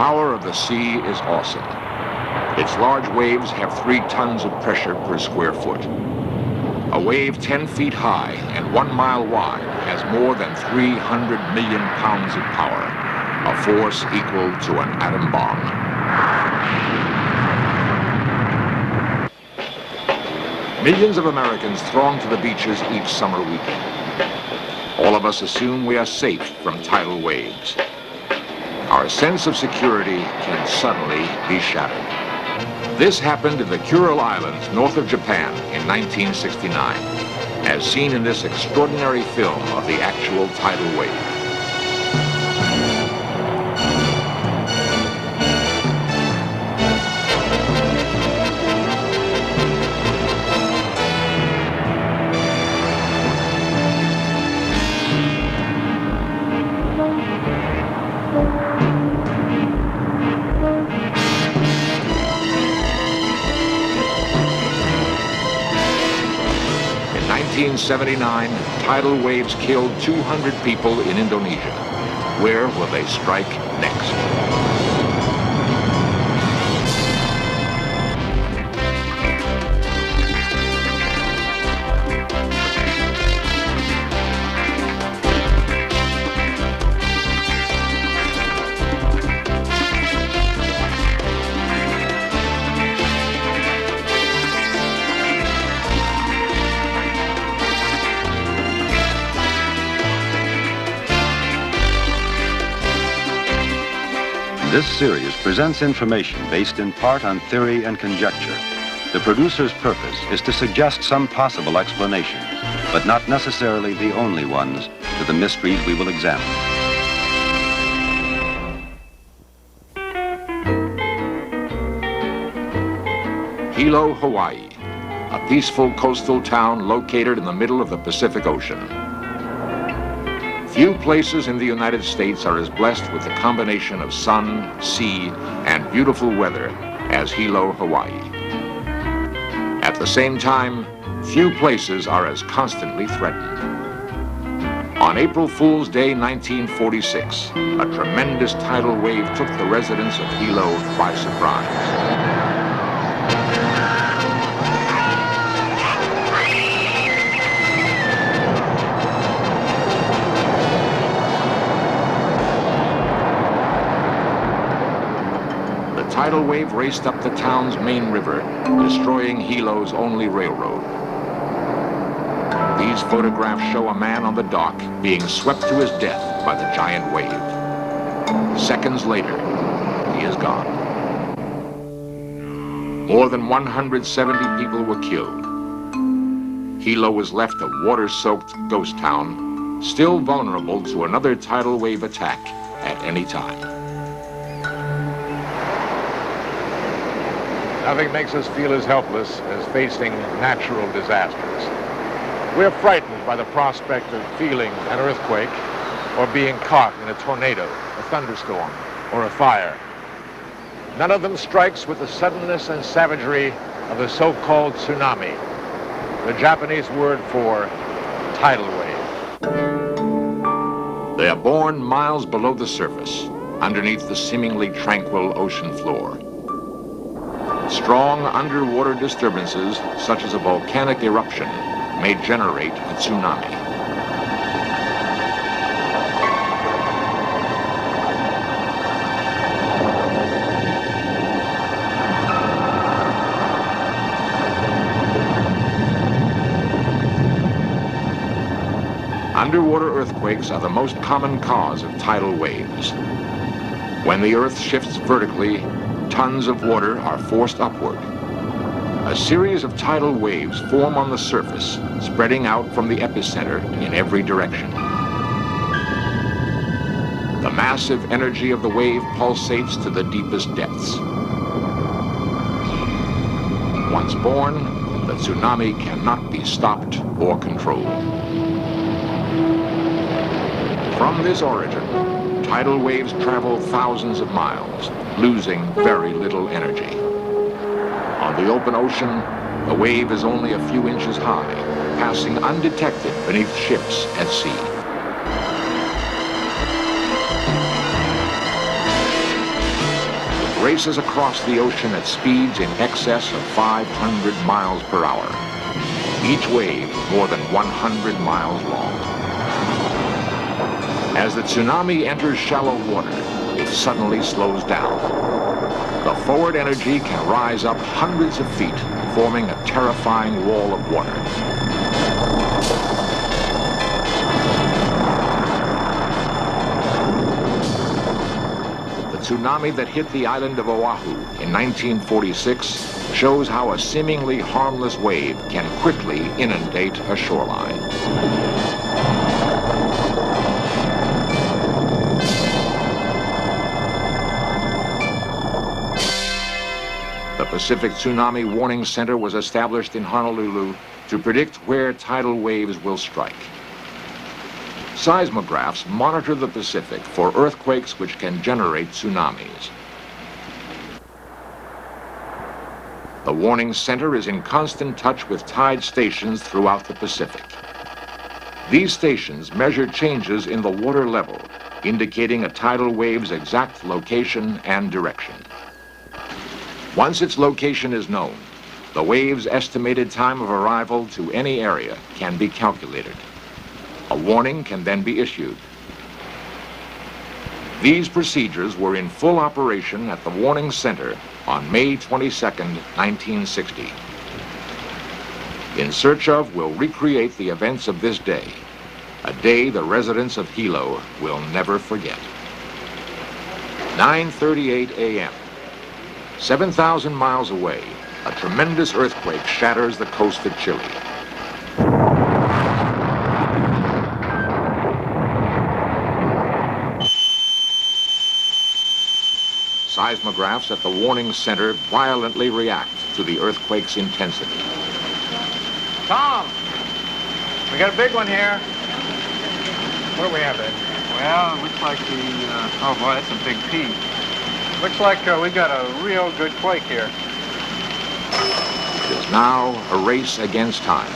power of the sea is awesome. Its large waves have 3 tons of pressure per square foot. A wave 10 feet high and 1 mile wide has more than 300 million pounds of power, a force equal to an atom bomb. Millions of Americans throng to the beaches each summer weekend. All of us assume we are safe from tidal waves. Our sense of security can suddenly be shattered. This happened in the Kuril Islands north of Japan in 1969, as seen in this extraordinary film of the actual tidal wave. In 1979, tidal waves killed 200 people in Indonesia. Where will they strike next? This series presents information based in part on theory and conjecture. The producer's purpose is to suggest some possible explanation, but not necessarily the only ones, to the mysteries we will examine. Hilo, Hawaii, a peaceful coastal town located in the middle of the Pacific Ocean. Few places in the United States are as blessed with the combination of sun, sea, and beautiful weather as Hilo, Hawaii. At the same time, few places are as constantly threatened. On April Fool's Day 1946, a tremendous tidal wave took the residents of Hilo by surprise. The tidal wave raced up the town's main river, destroying Hilo's only railroad. These photographs show a man on the dock being swept to his death by the giant wave. Seconds later, he is gone. More than 170 people were killed. Hilo was left a water-soaked ghost town, still vulnerable to another tidal wave attack at any time. Nothing makes us feel as helpless as facing natural disasters. We're frightened by the prospect of feeling an earthquake or being caught in a tornado, a thunderstorm, or a fire. None of them strikes with the suddenness and savagery of the so-called tsunami, the Japanese word for tidal wave. They are born miles below the surface, underneath the seemingly tranquil ocean floor. Strong underwater disturbances, such as a volcanic eruption, may generate a tsunami. Underwater earthquakes are the most common cause of tidal waves. When the Earth shifts vertically, tons of water are forced upward. A series of tidal waves form on the surface, spreading out from the epicenter in every direction. The massive energy of the wave pulsates to the deepest depths. Once born, the tsunami cannot be stopped or controlled. From this origin, tidal waves travel thousands of miles, losing very little energy. On the open ocean, the wave is only a few inches high, passing undetected beneath ships at sea. races across the ocean at speeds in excess of 500 miles per hour, each wave more than 100 miles long. As the tsunami enters shallow water, it suddenly slows down. The forward energy can rise up hundreds of feet, forming a terrifying wall of water. The tsunami that hit the island of Oahu in 1946 shows how a seemingly harmless wave can quickly inundate a shoreline. The Pacific Tsunami Warning Center was established in Honolulu to predict where tidal waves will strike. Seismographs monitor the Pacific for earthquakes which can generate tsunamis. The Warning Center is in constant touch with tide stations throughout the Pacific. These stations measure changes in the water level, indicating a tidal wave's exact location and direction. Once its location is known, the wave's estimated time of arrival to any area can be calculated. A warning can then be issued. These procedures were in full operation at the Warning Center on May 22, 1960. In Search Of will recreate the events of this day, a day the residents of Hilo will never forget. 9:38 a.m. 7,000 miles away, a tremendous earthquake shatters the coast of Chile. Seismographs at the Warning Center violently react to the earthquake's intensity. Tom, we got a big one here. What do we have there? Well, it looks like oh boy, that's a big peak. Looks like we got a real good quake here. It is now a race against time.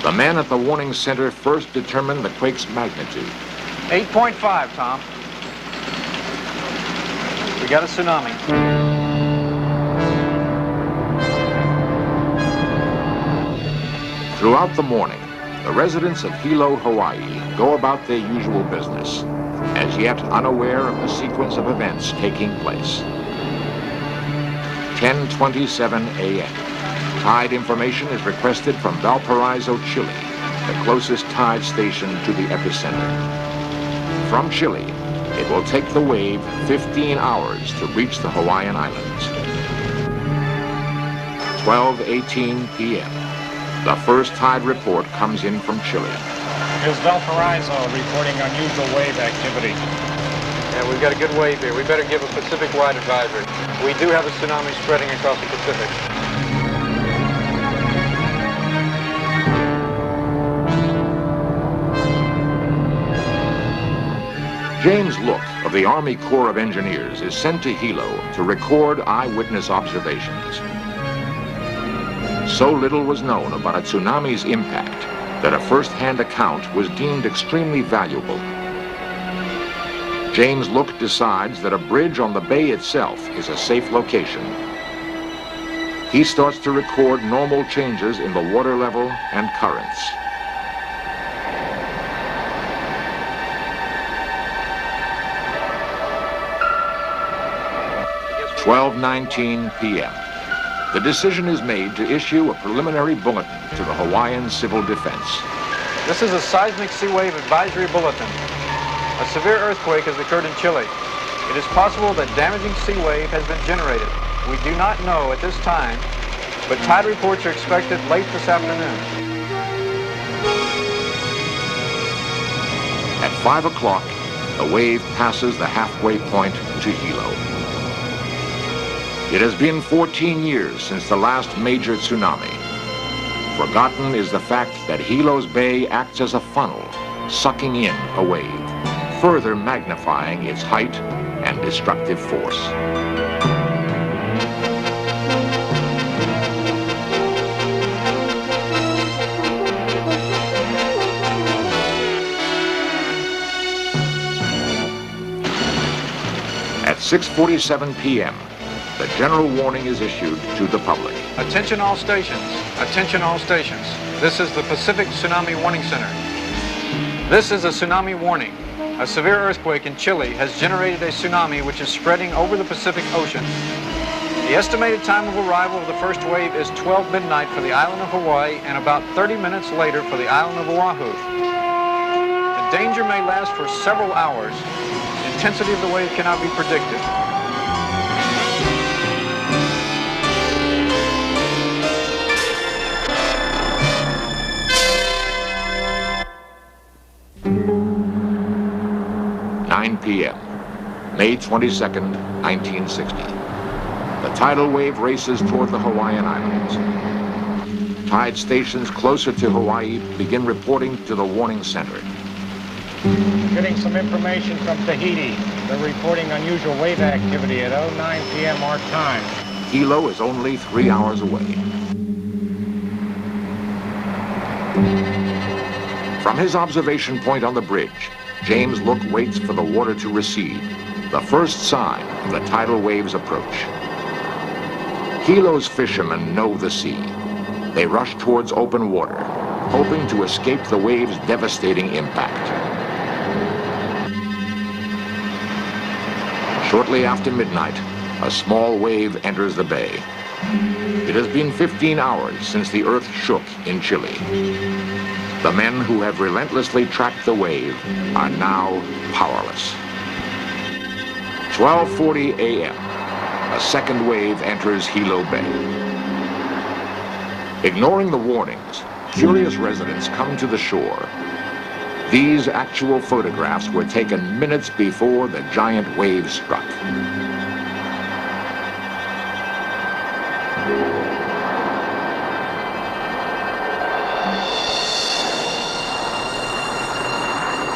The men at the Warning Center first determined the quake's magnitude. 8.5, Tom. We got a tsunami. Throughout the morning, the residents of Hilo, Hawaii go about their usual business, as yet unaware of the sequence of events taking place. 10:27 a.m. Tide information is requested from Valparaiso, Chile, the closest tide station to the epicenter. From Chile, it will take the wave 15 hours to reach the Hawaiian Islands. 12:18 p.m. The first tide report comes in from Chile. Here's Valparaiso reporting unusual wave activity. Yeah, we've got a good wave here. We better give a Pacific-wide advisory. We do have a tsunami spreading across the Pacific. James Look of the Army Corps of Engineers is sent to Hilo to record eyewitness observations. So little was known about a tsunami's impact that a first-hand account was deemed extremely valuable. James Look decides that a bridge on the bay itself is a safe location. He starts to record normal changes in the water level and currents. at 12:19 p.m. The decision is made to issue a preliminary bulletin to the Hawaiian Civil Defense. This is a seismic sea wave advisory bulletin. A severe earthquake has occurred in Chile. It is possible that damaging sea wave has been generated. We do not know at this time, but tide reports are expected late this afternoon. At 5 o'clock, the wave passes the halfway point to Hilo. It has been 14 years since the last major tsunami. Forgotten is the fact that Hilo's bay acts as a funnel, sucking in a wave, further magnifying its height and destructive force. At 6:47 p.m., the general warning is issued to the public. Attention all stations. Attention all stations. This is the Pacific Tsunami Warning Center. This is a tsunami warning. A severe earthquake in Chile has generated a tsunami which is spreading over the Pacific Ocean. The estimated time of arrival of the first wave is 12 midnight for the island of Hawaii and about 30 minutes later for the island of Oahu. The danger may last for several hours. The intensity of the wave cannot be predicted. p.m., May 22nd, 1960. The tidal wave races toward the Hawaiian Islands. Tide stations closer to Hawaii begin reporting to the warning center. Getting some information from Tahiti. They're reporting unusual wave activity at 09 p.m. our time. Hilo is only 3 hours away. From his observation point on the bridge, James Look waits for the water to recede, the first sign of the tidal wave's approach. Hilo's fishermen know the sea. They rush towards open water, hoping to escape the wave's devastating impact. Shortly after midnight, a small wave enters the bay. It has been 15 hours since the earth shook in Chile. The men who have relentlessly tracked the wave are now powerless. 12:40 a.m., a second wave enters Hilo Bay. Ignoring the warnings, curious residents come to the shore. These actual photographs were taken minutes before the giant wave struck.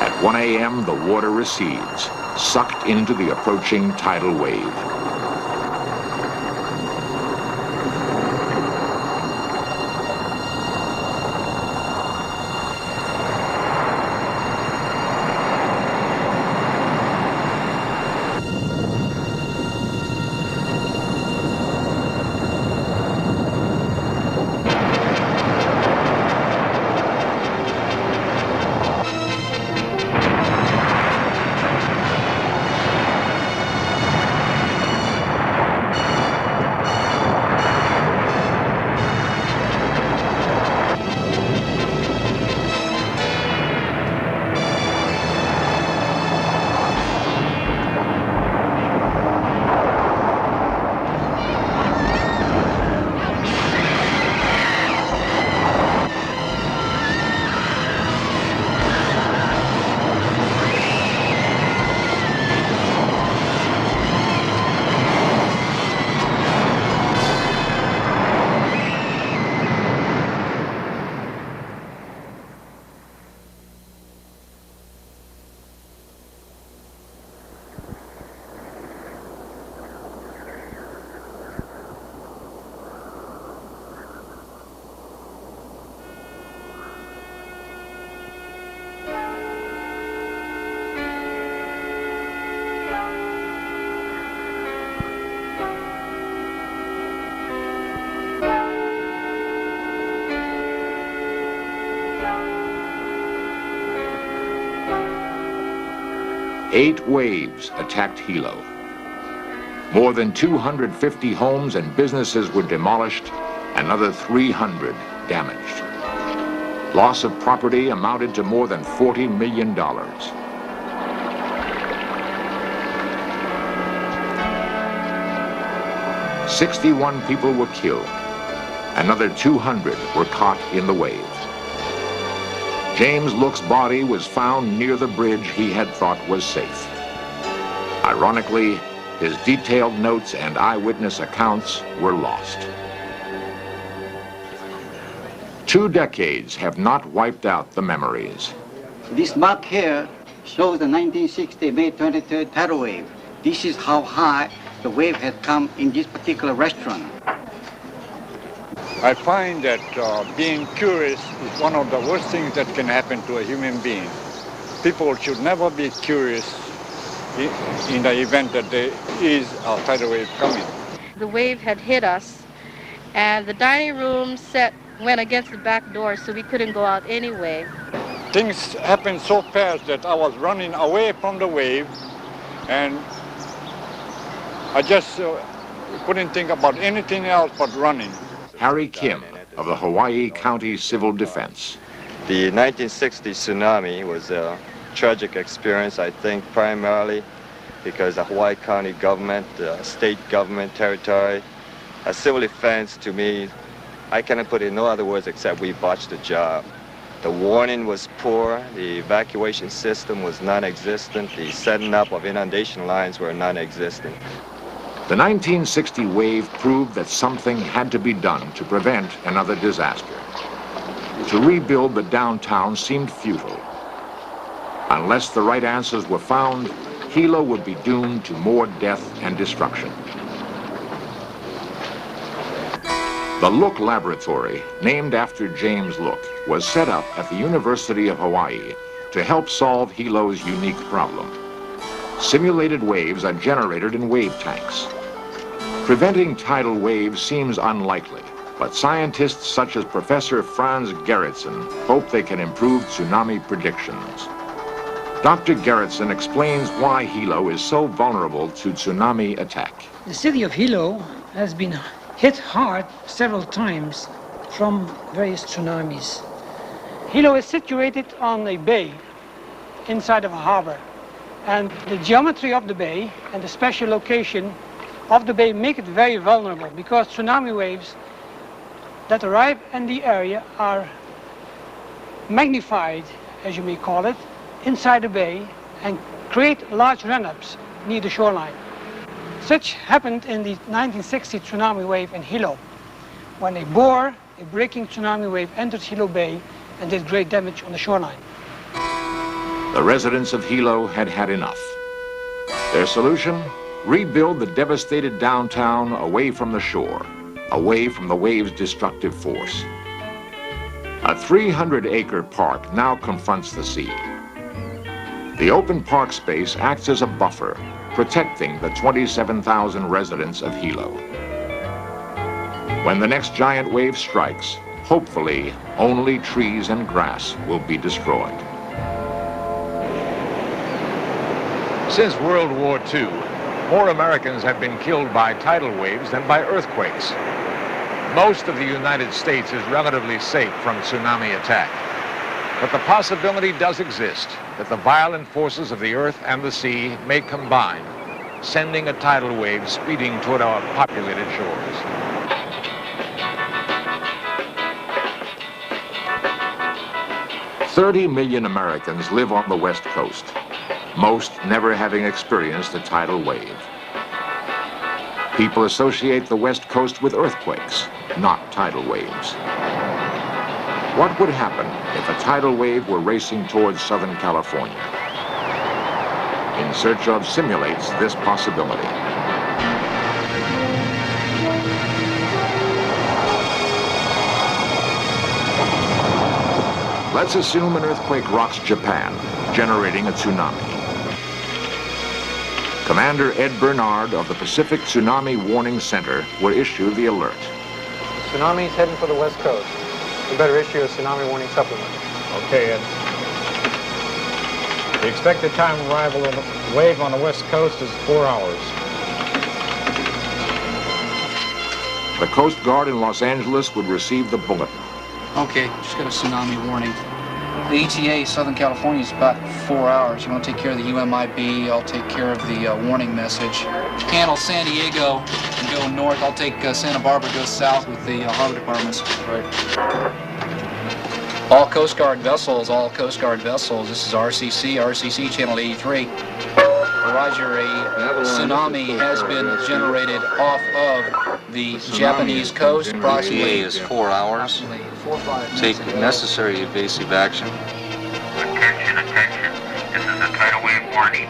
At 1 a.m., the water recedes, sucked into the approaching tidal wave. Eight waves attacked Hilo. More than 250 homes and businesses were demolished, another 300 damaged. Loss of property amounted to more than $40 million. 61 people were killed. Another 200 were caught in the wave. James Look's body was found near the bridge he had thought was safe. Ironically, his detailed notes and eyewitness accounts were lost. 2 decades have not wiped out the memories. This mark here shows the 1960 May 23rd tidal wave. This is how high the wave had come in this particular restaurant. I find that being curious is one of the worst things that can happen to a human being. People should never be curious in the event that there is a tidal wave coming. the wave had hit us, and the dining room set went against the back door, so we couldn't go out anyway. Things happened so fast that I was running away from the wave, and I just couldn't think about anything else but running. Harry Kim of the Hawaii County Civil Defense. The 1960 tsunami was a tragic experience, I think, primarily because the Hawaii County government, state government, territory, civil defense, to me, I cannot put it in no other words except we botched the job. The warning was poor, the evacuation system was non-existent, the setting up of inundation lines were non-existent. The 1960 wave proved that something had to be done to prevent another disaster. To rebuild the downtown seemed futile. Unless the right answers were found, Hilo would be doomed to more death and destruction. The Look Laboratory, named after James Look, was set up at the University of Hawaii to help solve Hilo's unique problem. Simulated waves are generated in wave tanks. Preventing tidal waves seems unlikely, but scientists such as Professor Franz Gerritsen hope they can improve tsunami predictions. Dr. Gerritsen explains why Hilo is so vulnerable to tsunami attack. The city of Hilo has been hit hard several times from various tsunamis. Hilo is situated on a bay inside of a harbor, and the geometry of the bay and the special location of the bay make it very vulnerable because tsunami waves that arrive in the area are magnified, as you may call it, inside the bay and create large run-ups near the shoreline. Such happened in the 1960 tsunami wave in Hilo, when a breaking tsunami wave entered Hilo Bay and did great damage on the shoreline. The residents of Hilo had had enough. Their solution? Rebuild the devastated downtown away from the shore, away from the wave's destructive force. A 300-acre park now confronts the sea. The open park space acts as a buffer, protecting the 27,000 residents of Hilo. When the next giant wave strikes, hopefully only trees and grass will be destroyed. Since World War II, more Americans have been killed by tidal waves than by earthquakes. Most of the United States is relatively safe from tsunami attack. But the possibility does exist that the violent forces of the earth and the sea may combine, sending a tidal wave speeding toward our populated shores. "30 million Americans live on the West Coast, most never having experienced a tidal wave. People associate the West Coast with earthquakes, not tidal waves. What would happen if a tidal wave were racing towards Southern California? In Search Of simulates this possibility. Let's assume an earthquake rocks Japan, generating a tsunami. Commander Ed Bernard of the Pacific Tsunami Warning Center will issue the alert. Tsunami's heading for the West Coast. We better issue a tsunami warning supplement. Okay, Ed. The expected time of arrival of the wave on the West Coast is 4 hours. The Coast Guard in Los Angeles would receive the bulletin. Okay, just got a tsunami warning. The ETA, Southern California, is about 4 hours. You want to take care of the UMIB, I'll take care of the warning message. Handle San Diego and go north. I'll take Santa Barbara, go south with the harbor departments. Right. All Coast Guard vessels, this is RCC channel 83. Roger, a tsunami has been generated off of the Japanese coast. Approximately ETA is 4 hours. Take necessary evasive action. Attention. This is a tidal wave warning.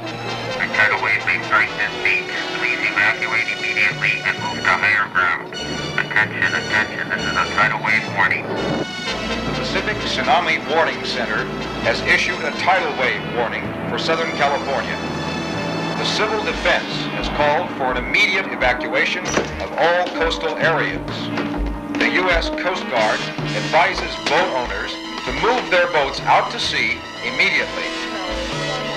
A tidal wave may strike this beach. Please evacuate immediately and move to higher ground. Attention. This is a tidal wave warning. The Pacific Tsunami Warning Center has issued a tidal wave warning for Southern California. the Civil Defense has called for an immediate evacuation of all coastal areas. The U.S. Coast Guard advises boat owners to move their boats out to sea immediately.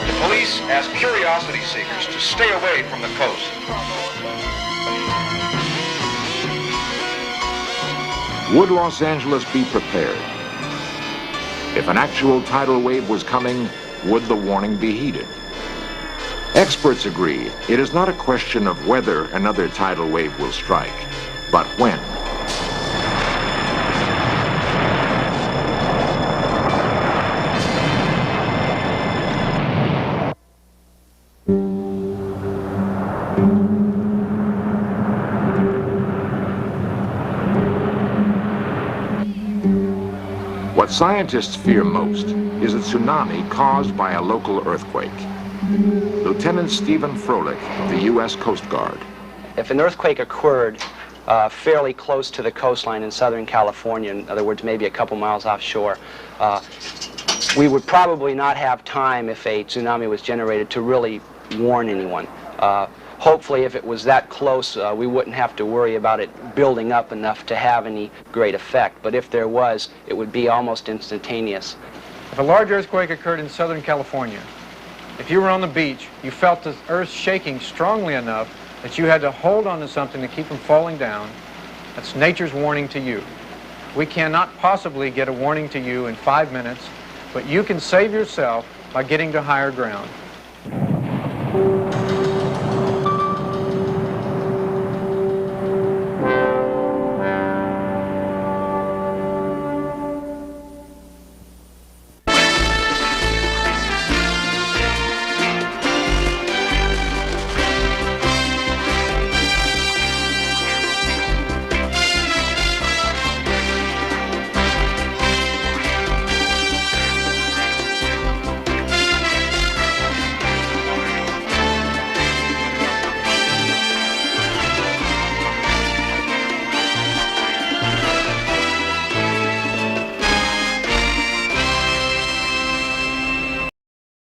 The police ask curiosity seekers to stay away from the coast. Would Los Angeles be prepared? If an actual tidal wave was coming, would the warning be heeded? Experts agree it is not a question of whether another tidal wave will strike, but when. What scientists fear most is a tsunami caused by a local earthquake. Lieutenant Stephen Froelich of the U.S. Coast Guard. If an earthquake occurred fairly close to the coastline in Southern California, in other words, maybe a couple miles offshore, we would probably not have time if a tsunami was generated to really warn anyone. Hopefully, if it was that close, we wouldn't have to worry about it building up enough to have any great effect. But if there was, it would be almost instantaneous. If a large earthquake occurred in Southern California, if you were on the beach, you felt the earth shaking strongly enough that you had to hold on to something to keep from falling down, that's nature's warning to you. We cannot possibly get a warning to you in 5 minutes, but you can save yourself by getting to higher ground.